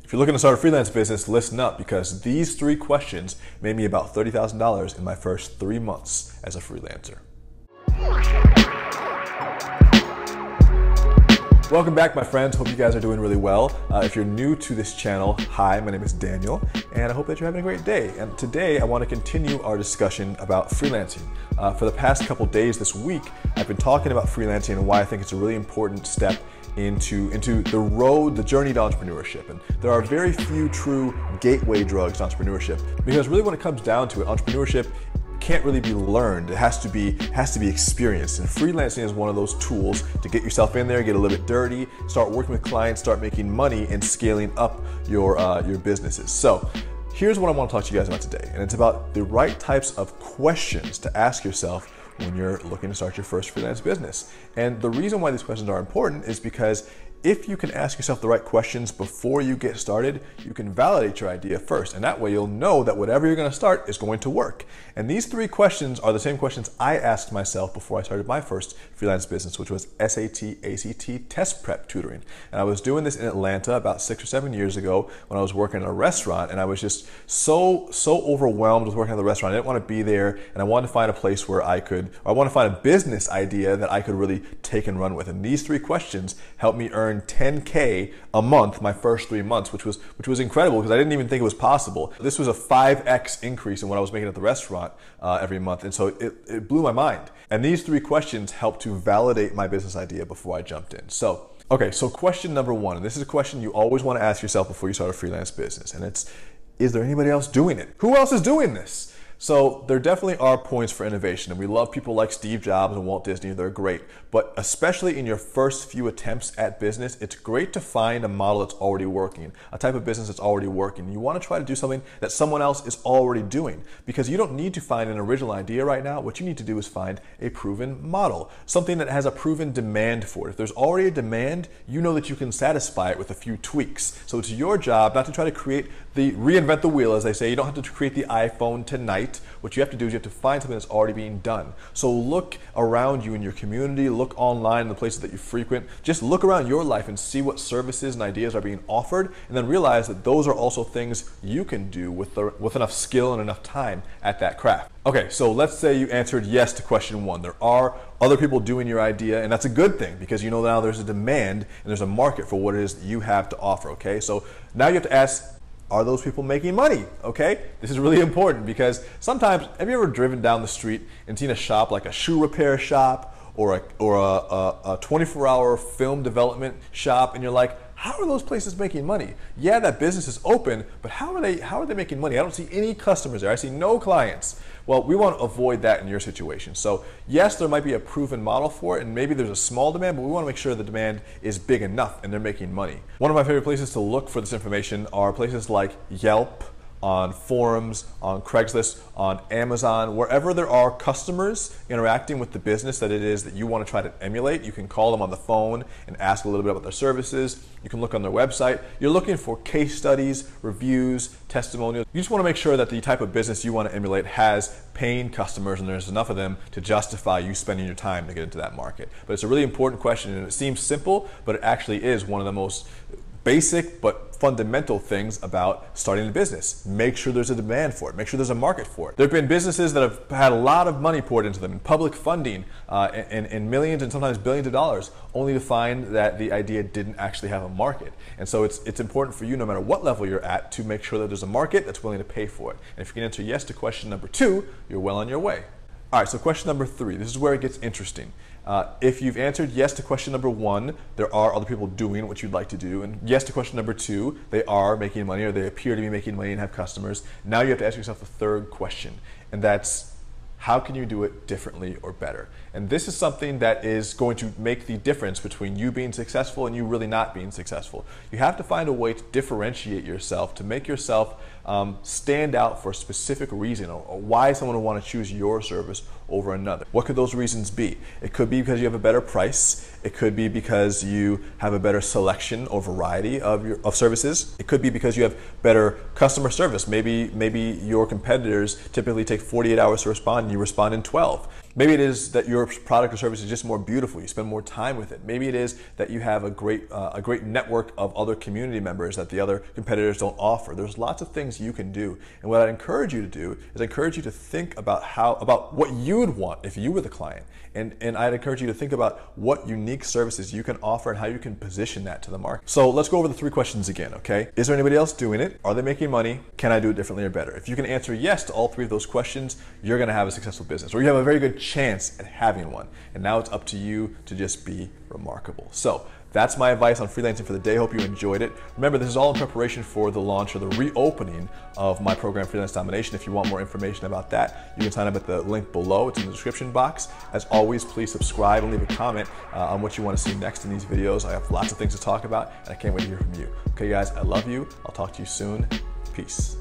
If you're looking to start a freelance business, listen up, because these 3 questions made me about $30,000 in my first 3 months as a freelancer. Welcome back, my friends. Hope you guys are doing really well. If you're new to this channel, hi, my name is Daniel, and I hope that you're having a great day. And today I want to continue our discussion about freelancing. For the past couple days this week, I've been talking about freelancing and why I think it's a really important step into the journey to entrepreneurship. And there are very few true gateway drugs to entrepreneurship, because really when it comes down to it, entrepreneurship can't really be learned. It has to be experienced. And freelancing is one of those tools to get yourself in there, get a little bit dirty, start working with clients, start making money, and scaling up your businesses. So here's what I want to talk to you guys about today. And it's about the right types of questions to ask yourself when you're looking to start your first freelance business. And the reason why these questions are important is because if you can ask yourself the right questions before you get started, you can validate your idea first. And that way you'll know that whatever you're going to start is going to work. And these 3 questions are the same questions I asked myself before I started my first freelance business, which was SAT, ACT test prep tutoring. And I was doing this in Atlanta about 6 or 7 years ago when I was working in a restaurant, and I was just so overwhelmed with working at the restaurant. I didn't want to be there, and I wanted to find a place where I want to find a business idea that I could really take and run with. And these 3 questions helped me earn $10K a month my first 3 months, which was incredible because I didn't even think it was possible. This was a 5x increase in what I was making at the restaurant every month, and so it blew my mind. And these 3 questions helped to validate my business idea before I jumped in. So question number 1, and this is a question you always want to ask yourself before you start a freelance business, and it's, is there anybody else doing it? Who else is doing this? So there definitely are points for innovation, and we love people like Steve Jobs and Walt Disney. They're great. But especially in your first few attempts at business, it's great to find a model that's already working, a type of business that's already working. You want to try to do something that someone else is already doing, because you don't need to find an original idea right now. What you need to do is find a proven model, something that has a proven demand for it. If there's already a demand, you know that you can satisfy it with a few tweaks. So it's your job not to try to reinvent the wheel, as they say. You don't have to create the iPhone tonight. What you have to do is you have to find something that's already being done. So look around you in your community, look online in the places that you frequent, just look around your life and see what services and ideas are being offered, and then realize that those are also things you can do with enough skill and enough time at that craft. Okay, so let's say you answered yes to question 1. There are other people doing your idea, and that's a good thing, because you know now there's a demand and there's a market for what it is that you have to offer, okay? So now you have to ask, are those people making money? Okay, this is really important, because sometimes, have you ever driven down the street and seen a shop like a shoe repair shop or a 24-hour film development shop, and you're like, how are those places making money? Yeah, that business is open, but how are they making money? I don't see any customers there. I see no clients. Well, we want to avoid that in your situation. So yes, there might be a proven model for it, and maybe there's a small demand, but we want to make sure the demand is big enough and they're making money. One of my favorite places to look for this information are places like Yelp, on forums, on Craigslist, on Amazon. Wherever there are customers interacting with the business that it is that you want to try to emulate, you can call them on the phone and ask a little bit about their services. You can look on their website. You're looking for case studies, reviews, testimonials. You just want to make sure that the type of business you want to emulate has paying customers, and there's enough of them to justify you spending your time to get into that market. But it's a really important question, and it seems simple, but it actually is one of the most basic but fundamental things about starting a business. Make sure there's a demand for it. Make sure there's a market for it. There have been businesses that have had a lot of money poured into them in public funding, in millions and sometimes billions of dollars, only to find that the idea didn't actually have a market. And so it's important for you, no matter what level you're at, to make sure that there's a market that's willing to pay for it. And if you can answer yes to question number 2, you're well on your way. All right, so question number 3, this is where it gets interesting. If you've answered yes to question number 1, there are other people doing what you'd like to do, and yes to question number 2, they are making money, or they appear to be making money and have customers. Now you have to ask yourself a third question, and that's, how can you do it differently or better? And this is something that is going to make the difference between you being successful and you really not being successful. You have to find a way to differentiate yourself, to make yourself stand out for a specific reason, or why someone would want to choose your service over another. What could those reasons be? It could be because you have a better price. It could be because you have a better selection or variety of services. It could be because you have better customer service. Maybe your competitors typically take 48 hours to respond and you respond in 12. Maybe it is that your product or service is just more beautiful. You spend more time with it. Maybe it is that you have a great network of other community members that the other competitors don't offer. There's lots of things you can do. And what I'd encourage you to do is encourage you to think about what you would want if you were the client. And I'd encourage you to think about what unique services you can offer and how you can position that to the market. So let's go over the 3 questions again, okay? Is there anybody else doing it? Are they making money? Can I do it differently or better? If you can answer yes to all 3 of those questions, you're gonna have a successful business, or you have a very good chance at having one. And now it's up to you to just be remarkable. So that's my advice on freelancing for the day. Hope you enjoyed it. Remember, this is all in preparation for the launch or the reopening of my program, Freelance Domination. If you want more information about that, you can sign up at the link below. It's in the description box. As always, please subscribe and leave a comment on what you want to see next in these videos. I have lots of things to talk about, and I can't wait to hear from you. Okay, guys, I love you. I'll talk to you soon. Peace.